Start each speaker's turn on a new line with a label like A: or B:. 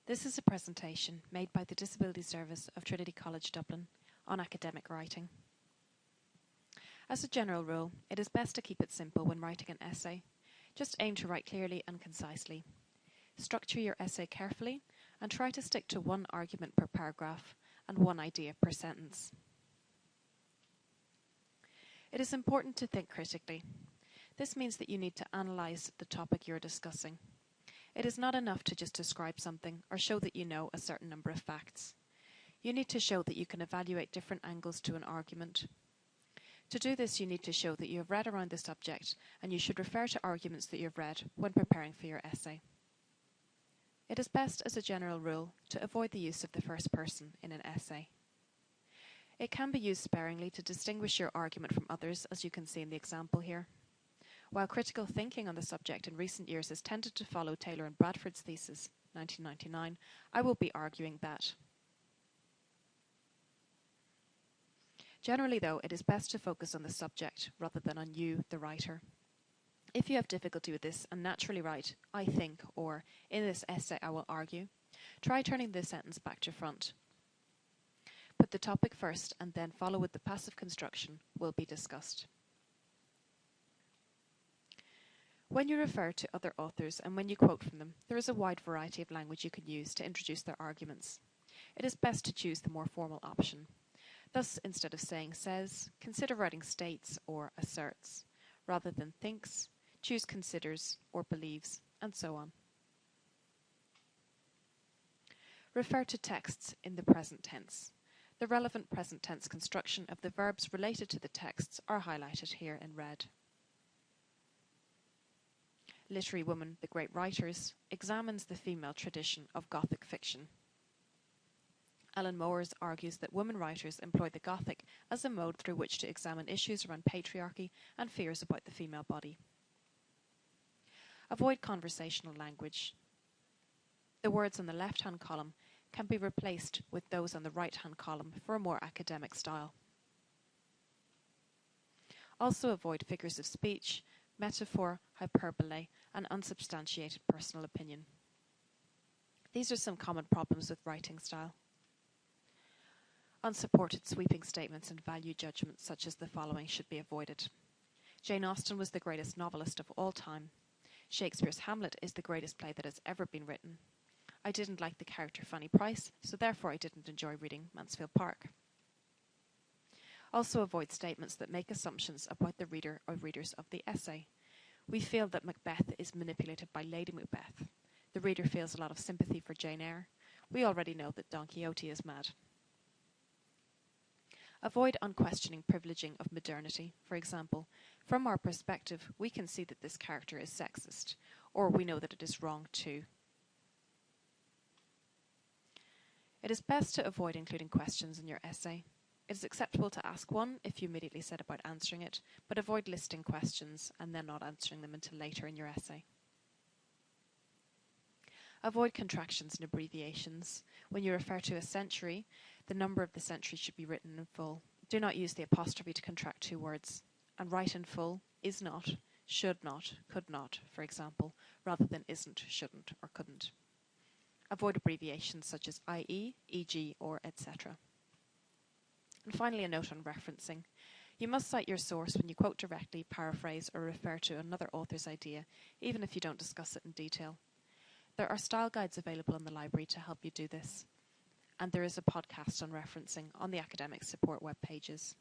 A: This is a presentation made by the Disability Service of Trinity College Dublin on academic writing. As a general rule, it is best to keep it simple when writing an essay. Just aim to write clearly and concisely. Structure your essay carefully and try to stick to one argument per paragraph and one idea per sentence. It is important to think critically. This means that you need to analyse the topic you are discussing. It is not enough to just describe something or show that you know a certain number of facts. You need to show that you can evaluate different angles to an argument. To do this, you need to show that you have read around the subject, and you should refer to arguments that you have read when preparing for your essay. It is best, as a general rule, to avoid the use of the first person in an essay. It can be used sparingly to distinguish your argument from others, as you can see in the example here. While critical thinking on the subject in recent years has tended to follow Taylor and Bradford's thesis, 1999, I will be arguing that. Generally, though, it is best to focus on the subject rather than on you, the writer. If you have difficulty with this and naturally write, I think, or in this essay I will argue, try turning the sentence back to front. Put the topic first and then follow with the passive construction will be discussed. When you refer to other authors and when you quote from them, there is a wide variety of language you can use to introduce their arguments. It is best to choose the more formal option. Thus, instead of saying says, consider writing states or asserts. Rather than thinks, choose considers or believes, and so on. Refer to texts in the present tense. The relevant present tense construction of the verbs related to the texts are highlighted here in red. Literary Woman, the Great Writers examines the female tradition of Gothic fiction. Alan Moores argues that women writers employ the Gothic as a mode through which to examine issues around patriarchy and fears about the female body. Avoid conversational language. The words on the left-hand column can be replaced with those on the right-hand column for a more academic style. Also avoid figures of speech, metaphor, hyperbole, and unsubstantiated personal opinion. These are some common problems with writing style. Unsupported sweeping statements and value judgments such as the following should be avoided. Jane Austen was the greatest novelist of all time. Shakespeare's Hamlet is the greatest play that has ever been written. I didn't like the character Fanny Price, so therefore I didn't enjoy reading Mansfield Park. Also avoid statements that make assumptions about the reader or readers of the essay. We feel that Macbeth is manipulated by Lady Macbeth. The reader feels a lot of sympathy for Jane Eyre. We already know that Don Quixote is mad. Avoid unquestioning privileging of modernity. For example, from our perspective, we can see that this character is sexist, or we know that it is wrong too. It is best to avoid including questions in your essay. It is acceptable to ask one if you immediately set about answering it, but avoid listing questions and then not answering them until later in your essay. Avoid contractions and abbreviations. When you refer to a century, the number of the century should be written in full. Do not use the apostrophe to contract two words, and write in full is not, should not, could not, for example, rather than isn't, shouldn't, or couldn't. Avoid abbreviations such as i.e., e.g., or etc. And finally, a note on referencing. You must cite your source when you quote directly, paraphrase, or refer to another author's idea, even if you don't discuss it in detail. There are style guides available in the library to help you do this, and there is a podcast on referencing on the academic support web pages.